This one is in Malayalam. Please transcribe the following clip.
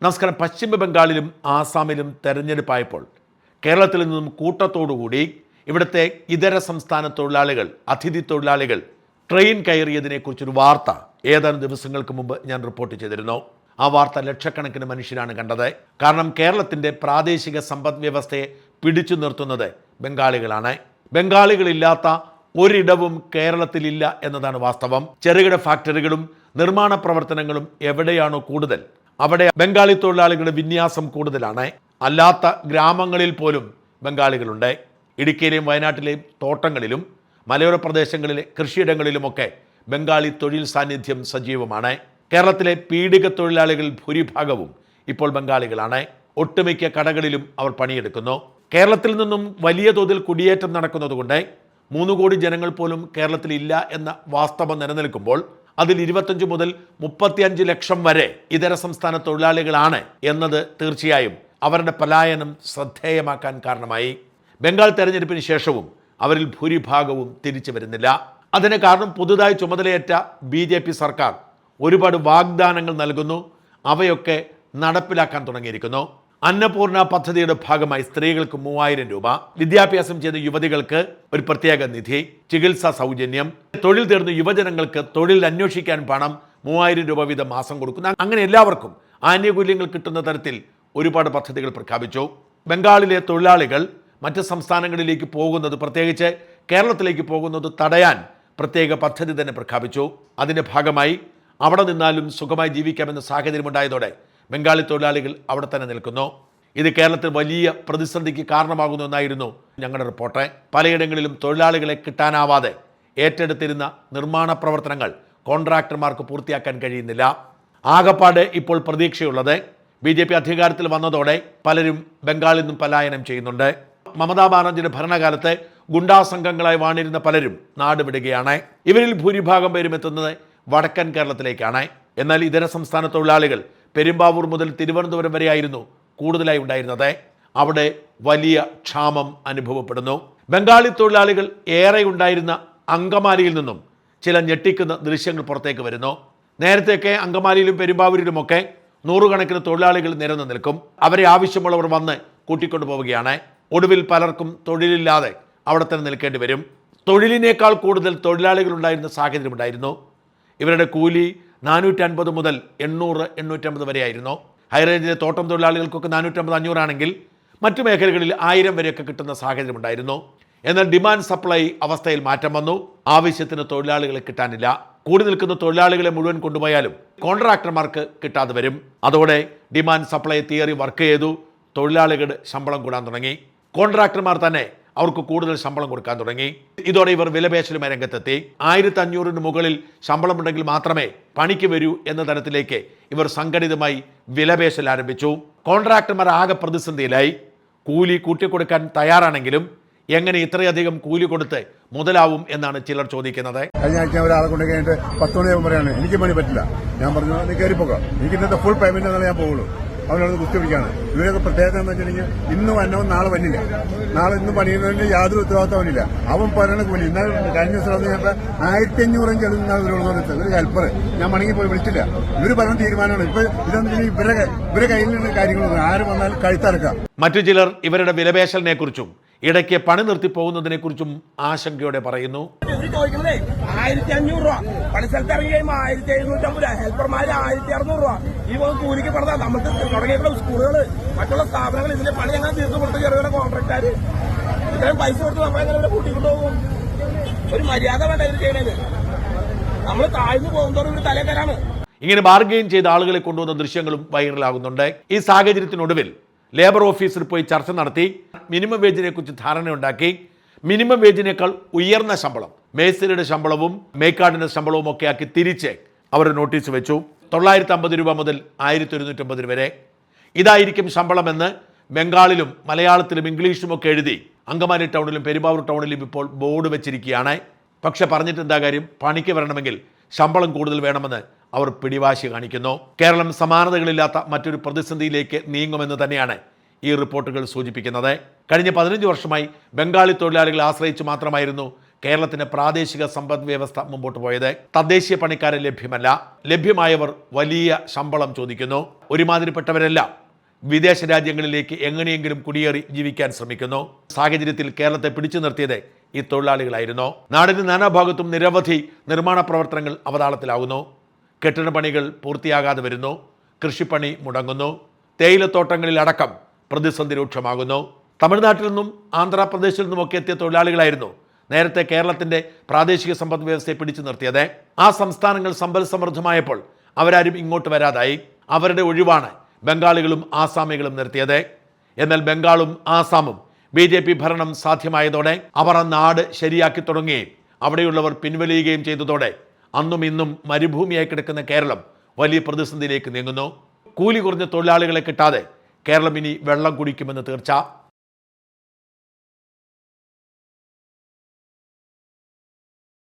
നമസ്കാരം. പശ്ചിമ ബംഗാളിലും ആസാമിലും തെരഞ്ഞെടുപ്പായപ്പോൾ കേരളത്തിൽ നിന്നും കൂട്ടത്തോടുകൂടി ഇവിടുത്തെ ഇതര സംസ്ഥാന തൊഴിലാളികൾ, അതിഥി തൊഴിലാളികൾ ട്രെയിൻ കയറിയതിനെക്കുറിച്ചൊരു വാർത്ത ഏതാനും ദിവസങ്ങൾക്ക് മുമ്പ് ഞാൻ റിപ്പോർട്ട് ചെയ്തിരുന്നു. ആ വാർത്ത ലക്ഷക്കണക്കിന് മനുഷ്യരാണ് കണ്ടത്. കാരണം കേരളത്തിൻ്റെ പ്രാദേശിക സമ്പദ് വ്യവസ്ഥയെ പിടിച്ചു നിർത്തുന്നത് ബംഗാളികളാണ്. ബംഗാളികളില്ലാത്ത ഒരിടവും കേരളത്തിലില്ല എന്നതാണ് വാസ്തവം. ചെറുകിട ഫാക്ടറികളും നിർമ്മാണ പ്രവർത്തനങ്ങളും എവിടെയാണോ കൂടുതൽ അവിടെ ബംഗാളി തൊഴിലാളികളുടെ വിന്യാസം കൂടുതലാണ്. അല്ലാത്ത ഗ്രാമങ്ങളിൽ പോലും ബംഗാളികളുണ്ട്. ഇടുക്കിയിലെയും വയനാട്ടിലെയും തോട്ടങ്ങളിലും മലയോര പ്രദേശങ്ങളിലെ കൃഷിയിടങ്ങളിലുമൊക്കെ ബംഗാളി തൊഴിൽ സാന്നിധ്യം സജീവമാണ്. കേരളത്തിലെ പീഡിക തൊഴിലാളികൾ ഭൂരിഭാഗവും ഇപ്പോൾ ബംഗാളികളാണ്. ഒട്ടുമിക്ക കടകളിലും അവർ പണിയെടുക്കുന്നു. കേരളത്തിൽ നിന്നും വലിയ തോതിൽ കുടിയേറ്റം നടക്കുന്നതുകൊണ്ട് 3 കോടി ജനങ്ങൾ പോലും കേരളത്തിൽ ഇല്ല എന്ന വാസ്തവം നിലനിൽക്കുമ്പോൾ അതിൽ 25 മുതൽ 35 ലക്ഷം വരെ ഇതര സംസ്ഥാന തൊഴിലാളികളാണ് എന്നത് തീർച്ചയായും അവരുടെ പലായനം ശ്രദ്ധേയമാക്കാൻ കാരണമായി. ബംഗാൾ തെരഞ്ഞെടുപ്പിന് ശേഷവും അവരിൽ ഭൂരിഭാഗവും തിരിച്ചു വരുന്നില്ല. അതിന് കാരണം പുതുതായി ചുമതലയേറ്റ BJP സർക്കാർ ഒരുപാട് വാഗ്ദാനങ്ങൾ നൽകുന്നു. അവയൊക്കെ നടപ്പിലാക്കാൻ തുടങ്ങിയിരിക്കുന്നു. അന്നപൂർണ പദ്ധതിയുടെ ഭാഗമായി സ്ത്രീകൾക്ക് 3000 രൂപ, വിദ്യാഭ്യാസം ചെയ്ത യുവതികൾക്ക് ഒരു പ്രത്യേക നിധി, ചികിത്സാ സൗജന്യം, തൊഴിൽ തേടുന്ന യുവജനങ്ങൾക്ക് തൊഴിൽ അന്വേഷിക്കാൻ പണം 3000 രൂപ വീതം മാസം കൊടുക്കുന്നു. അങ്ങനെ എല്ലാവർക്കും ആനുകൂല്യങ്ങൾ കിട്ടുന്ന തരത്തിൽ ഒരുപാട് പദ്ധതികൾ പ്രഖ്യാപിച്ചു. ബംഗാളിലെ തൊഴിലാളികൾ മറ്റ് സംസ്ഥാനങ്ങളിലേക്ക് പോകുന്നത്, പ്രത്യേകിച്ച് കേരളത്തിലേക്ക് പോകുന്നത് തടയാൻ പ്രത്യേക പദ്ധതി തന്നെ പ്രഖ്യാപിച്ചു. അതിൻ്റെ ഭാഗമായി അവിടെ നിന്നാലും സുഖമായി ജീവിക്കാമെന്ന സാഹചര്യമുണ്ടായതോടെ ബംഗാളി തൊഴിലാളികൾ അവിടെ തന്നെ നിൽക്കുന്നു. ഇത് കേരളത്തിൽ വലിയ പ്രതിസന്ധിക്ക് കാരണമാകുന്നു എന്നായിരുന്നു ഞങ്ങളുടെ റിപ്പോർട്ട്. പലയിടങ്ങളിലും തൊഴിലാളികളെ കിട്ടാനാവാതെ ഏറ്റെടുത്തിരുന്ന നിർമ്മാണ പ്രവർത്തനങ്ങൾ കോൺട്രാക്ടർമാർക്ക് പൂർത്തിയാക്കാൻ കഴിയുന്നില്ല. ആകപ്പാട് ഇപ്പോൾ പ്രതീക്ഷയുള്ളത് BJP അധികാരത്തിൽ വന്നതോടെ പലരും ബംഗാളിൽ നിന്നും പലായനം ചെയ്യുന്നുണ്ട്. മമതാ ബാനർജിയുടെ ഭരണകാലത്ത് ഗുണ്ടാ സംഘങ്ങളായി വാണിരുന്ന പലരും നാട് വിടുകയാണ്. ഇവരിൽ ഭൂരിഭാഗം പേരും എത്തുന്നത് വടക്കൻ കേരളത്തിലേക്കാണ്. എന്നാൽ ഇതര സംസ്ഥാന തൊഴിലാളികൾ പെരുമ്പാവൂർ മുതൽ തിരുവനന്തപുരം വരെയായിരുന്നു കൂടുതലായി ഉണ്ടായിരുന്നത്. അവിടെ വലിയ ക്ഷാമം അനുഭവപ്പെടുന്നു. ബംഗാളി തൊഴിലാളികൾ ഏറെ ഉണ്ടായിരുന്ന അങ്കമാലിയിൽ നിന്നും ചില ഞെട്ടിക്കുന്ന ദൃശ്യങ്ങൾ പുറത്തേക്ക് വരുന്നു. നേരത്തെയൊക്കെ അങ്കമാലിയിലും പെരുമ്പാവൂരിലുമൊക്കെ 100 കണക്കിന് തൊഴിലാളികൾ നിരന്നു നിൽക്കും. അവരെ ആവശ്യമുള്ളവർ വന്ന് കൂട്ടിക്കൊണ്ടു പോവുകയാണ്. ഒടുവിൽ പലർക്കും തൊഴിലില്ലാതെ അവിടെ തന്നെ നിൽക്കേണ്ടി വരും. തൊഴിലിനേക്കാൾ കൂടുതൽ തൊഴിലാളികൾ ഉണ്ടായിരുന്ന സാഹചര്യമുണ്ടായിരുന്നു. ഇവരുടെ കൂലി 450 മുതൽ 800-850 വരെയായിരുന്നു. ഹൈറേഞ്ചിലെ തോട്ടം തൊഴിലാളികൾക്കൊക്കെ 450-500 ആണെങ്കിൽ മറ്റു മേഖലകളിൽ 1000 വരെയൊക്കെ കിട്ടുന്ന സാഹചര്യമുണ്ടായിരുന്നു. എന്നാൽ ഡിമാൻഡ് സപ്ലൈ അവസ്ഥയിൽ മാറ്റം വന്നു. ആവശ്യത്തിന് തൊഴിലാളികളെ കിട്ടാനില്ല. കൂടി നിൽക്കുന്ന തൊഴിലാളികളെ മുഴുവൻ കൊണ്ടുപോയാലും കോൺട്രാക്ടർമാർക്ക് കിട്ടാതെ വരും. അതോടെ ഡിമാൻഡ് സപ്ലൈ തിയറി വർക്ക് ചെയ്തു. തൊഴിലാളികളുടെ ശമ്പളം കൂടാൻ തുടങ്ങി. കോൺട്രാക്ടർമാർ തന്നെ അവർക്ക് കൂടുതൽ ശമ്പളം കൊടുക്കാൻ തുടങ്ങി. ഇതോടെ ഇവർ വിലപേശലുമായി രംഗത്തെത്തി. 1500-ന് മുകളിൽ ശമ്പളമുണ്ടെങ്കിൽ മാത്രമേ പണിക്ക് വരൂ എന്ന തരത്തിലേക്ക് ഇവർ സംഘടിതമായി വിലപേശൽ ആരംഭിച്ചു. കോൺട്രാക്ടർമാർ ആകെ പ്രതിസന്ധിയിലായി. കൂലി കൂട്ടിക്കൊടുക്കാൻ തയ്യാറാണെങ്കിലും എങ്ങനെ ഇത്രയധികം കൂലി കൊടുത്ത് മുതലാവും എന്നാണ് ചിലർ ചോദിക്കുന്നത്. കഴിഞ്ഞ ആഴ്ച ഒരാളെ കൊണ്ട് കഴിഞ്ഞിട്ട് 10 മണിയാകുമ്പോൾ പറയാണ് എനിക്ക് പണി പറ്റില്ല. ഞാൻ പറഞ്ഞു നീ കയറിപ്പോക്കാം, എനിക്ക് ഇന്നത്തെ ഫുൾ പേയ്മെന്റ് എന്നാലും ഞാൻ പോകുള്ളൂ. അവനോട് കുത്തി പിടിക്കാണ്. ഇവരൊക്കെ പ്രത്യേകത എന്ന് വെച്ചിട്ടുണ്ടെങ്കിൽ ഇന്ന് വന്നവൻ നാളെ വന്നില്ല, നാളെ ഇന്ന് പണിയുന്നതിന് യാതൊരു ഉത്തരവാദിത്തം അവനില്ല. അവൻ പറയണ കൂലി ഇന്നലെ കഴിഞ്ഞ ദിവസം വന്ന് കഴിഞ്ഞാൽ 1500 ഇവര് ഹെൽപ്പർ ഞാൻ മടങ്ങി പോയി വിളിച്ചില്ല. ഇവര് പറഞ്ഞ തീരുമാനമാണ്. ഇപ്പൊ ഇതെന്ന് ഇവരെ കയ്യിൽ നിന്ന് കാര്യങ്ങൾ ആര് വന്നാലും കഴുത്തറക്കാം. മറ്റു ചിലർ ഇവരുടെ വിലപേശലിനെ കുറിച്ചും ഇടയ്ക്ക് പണി നിർത്തി പോകുന്നതിനെ കുറിച്ചും ആശങ്കയോടെ പറയുന്നു. 1500 രൂപ പണി സ്ഥലത്ത് ഇറങ്ങി കഴിയുമ്പോൾ 1750 ഹെൽപ്പർമാര് 1600 രൂപ ഈ കൂലിക്ക് പറഞ്ഞാൽ നമുക്ക് തുടങ്ങിയിട്ടുള്ള സ്കൂളുകൾ, മറ്റുള്ള സ്ഥാപനങ്ങൾ ഇതിന്റെ പണി അങ്ങനെ തീർന്നു കൊടുത്ത് ചെറുകിട കോൺട്രാക്ടർ ഇത്രയും പൈസ കൊടുത്ത് നമ്മളെങ്ങനെ കൂട്ടിക്കൊണ്ടു പോകും? ഒരു മര്യാദ വേണ്ട ഇത് ചെയ്യണത്. നമ്മൾ താഴ്ന്നു പോകുന്നതോടും ഒരു തലേ തരാണ്. ഇങ്ങനെ ബാർഗെയിൻ ചെയ്ത ആളുകളെ കൊണ്ടുവന്ന ദൃശ്യങ്ങളും വൈറലാകുന്നുണ്ട്. ഈ സാഹചര്യത്തിനൊടുവിൽ ലേബർ ഓഫീസിൽ പോയി ചർച്ച നടത്തി മിനിമം വേജിനെ കുറിച്ച് ധാരണയുണ്ടാക്കി. മിനിമം വേജിനേക്കാൾ ഉയർന്ന ശമ്പളം, മേസ്തിരിയുടെ ശമ്പളവും മേക്കാർഡിന്റെ ശമ്പളവും ഒക്കെ ആക്കി തിരിച്ച് അവർ നോട്ടീസ് വെച്ചു. 950 രൂപ മുതൽ 1150 വരെ ഇതായിരിക്കും ശമ്പളമെന്ന് ബംഗാളിലും മലയാളത്തിലും ഇംഗ്ലീഷുമൊക്കെ എഴുതി അങ്കമാലി ടൗണിലും പെരുമ്പാവൂർ ടൗണിലും ഇപ്പോൾ ബോർഡ് വെച്ചിരിക്കുകയാണ്. പക്ഷെ പറഞ്ഞിട്ട് എന്താ കാര്യം? പണിക്ക് വരണമെങ്കിൽ ശമ്പളം കൂടുതൽ വേണമെന്ന് അവർ പിടിവാശി കാണിക്കുന്നു. കേരളം സമാനതകളില്ലാത്ത മറ്റൊരു പ്രതിസന്ധിയിലേക്ക് നീങ്ങുമെന്ന് തന്നെയാണ് ഈ റിപ്പോർട്ടുകൾ സൂചിപ്പിക്കുന്നത്. കഴിഞ്ഞ 15 വർഷമായി ബംഗാളി തൊഴിലാളികളെ ആശ്രയിച്ച് മാത്രമായിരുന്നു കേരളത്തിന്റെ പ്രാദേശിക സമ്പദ് വ്യവസ്ഥ മുമ്പോട്ട് പോയത്. തദ്ദേശീയ പണിക്കാരെ ലഭ്യമല്ല. ലഭ്യമായവർ വലിയ ശമ്പളം ചോദിക്കുന്നു. ഒരുമാതിരിപ്പെട്ടവരെല്ലാം വിദേശ രാജ്യങ്ങളിലേക്ക് എങ്ങനെയെങ്കിലും കുടിയേറി ജീവിക്കാൻ ശ്രമിക്കുന്നു. സാഹചര്യത്തിൽ കേരളത്തെ പിടിച്ചു നിർത്തിയത് ഈ തൊഴിലാളികളായിരുന്നു. നാടിന് നാനാഭാഗത്തും നിരവധി നിർമ്മാണ പ്രവർത്തനങ്ങൾ അവതാളത്തിലാകുന്നു. കെട്ടിട പണികൾ പൂർത്തിയാകാതെ വരുന്നു. കൃഷിപ്പണി മുടങ്ങുന്നു. തേയിലത്തോട്ടങ്ങളിൽ അടക്കം പ്രതിസന്ധി രൂക്ഷമാകുന്നു. തമിഴ്നാട്ടിൽ നിന്നും ആന്ധ്രാപ്രദേശിൽ നിന്നുമൊക്കെ എത്തിയ തൊഴിലാളികളായിരുന്നു നേരത്തെ കേരളത്തിന്റെ പ്രാദേശിക സമ്പദ് വ്യവസ്ഥയെ പിടിച്ചു നിർത്തിയത്. ആ സംസ്ഥാനങ്ങൾ സമ്പൽ സമൃദ്ധമായപ്പോൾ അവരാരും ഇങ്ങോട്ട് വരാതായി. അവരുടെ ഒഴിവാണ് ബംഗാളികളും ആസാമികളും നിർത്തിയത്. എന്നാൽ ബംഗാളും ആസാമും BJP ഭരണം സാധ്യമായതോടെ അവർ ആ നാട് ശരിയാക്കി തുടങ്ങുകയും അവിടെയുള്ളവർ പിൻവലിയുകയും ചെയ്തതോടെ അന്നും ഇന്നും മരുഭൂമിയായി കിടക്കുന്ന കേരളം വലിയ പ്രതിസന്ധിയിലേക്ക് നീങ്ങുന്നു. കൂലി കുറഞ്ഞ തൊഴിലാളികളെ കിട്ടാതെ കേരളം ഇനി വെള്ളം കുടിക്കുമെന്ന് തീർച്ച.